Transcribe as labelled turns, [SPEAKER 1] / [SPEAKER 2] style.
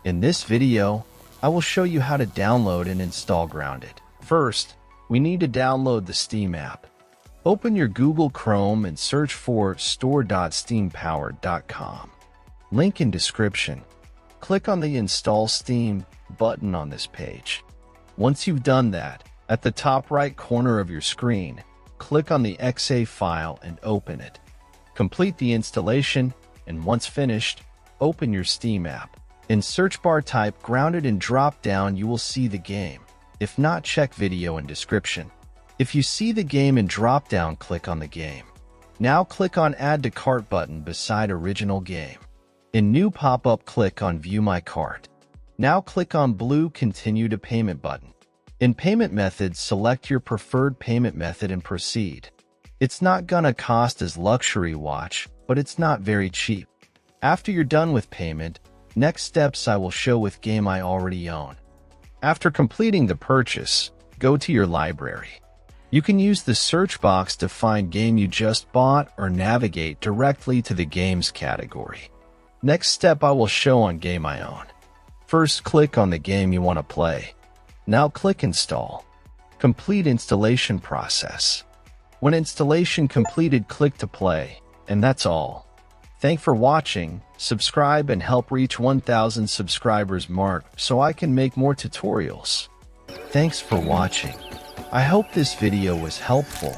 [SPEAKER 1] In this video, I will show you how to download and install Grounded. First, we need to download the Steam app. Open your Google Chrome and search for store.steampowered.com. Link in description. Click on the Install Steam button on this page. Once you've done that, at the top right corner of your screen, click on the .exe file and open it. Complete the installation, and once finished, open your Steam app. In search bar, type Grounded and drop down you will see the game. If not, check video in description. If you see the game in drop down, click on the game. Now click on Add to Cart button beside original game. In new pop-up, click on View My Cart. Now click on blue Continue to Payment button. In payment methods, select your preferred payment method and proceed. It's not gonna cost as luxury watch, but it's not very cheap. After you're done with payment, next steps I will show with game I already own. After completing the purchase, go to your library. You can use the search box to find game you just bought or navigate directly to the games category. Next step I will show on game I own. First, click on the game you want to play. Now click Install. Complete installation process. When installation completed, click to play, and that's all. Thanks for watching. Subscribe and help reach 1,000 subscribers mark so I can make more tutorials. Thanks for watching. I hope this video was helpful.